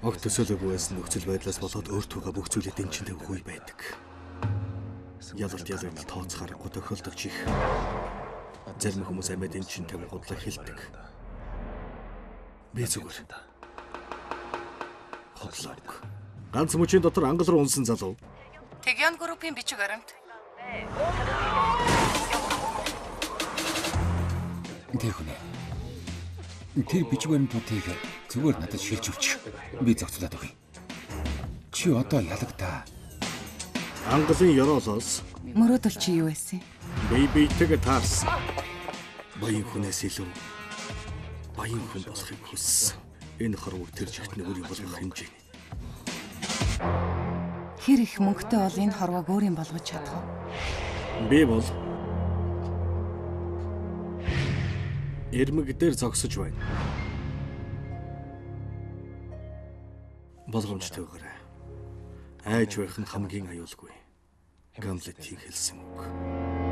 Огт төсөөлөөгүй байсан нөхцөл байдлаас болоод өөртөөгөө бүх зүйлээ дэнчин тавих үе байдаг. Ялалт тооцох аргагүй тохиолдож их. Зарим хүмүүс амиа дэнчин тавих бодлоо хэлдэг. Би зүгээр. Хотлог. Ганц мөчийн дотор ангал руу унсан залуу. Тэгян группийн бичиг баримт. Тэр хүн. Тэр бичиг баримтуудыг зүгээр надад шилж өгч. Би зохицуулаад өгье. Чи одоо ялагдаа. Ангалын ёроолоос Мөрөөдөл чи юу байсан? бийтэйг таарсан. Баян хүнээс илүү баян хүн болохыг хүссэн. Энэ хорвог тэр жигтний өөрийн болгох хэмжээ. Хэр их мөнгөтэй бол энэ хорвоог өөрийн болгож чадах вэ? Би бол эрмэг дээр зогсож байна. Болгоомжтой байгаарай. Айж байх нь хамгийн аюулгүй. Гамлетийн хэлсэн үг.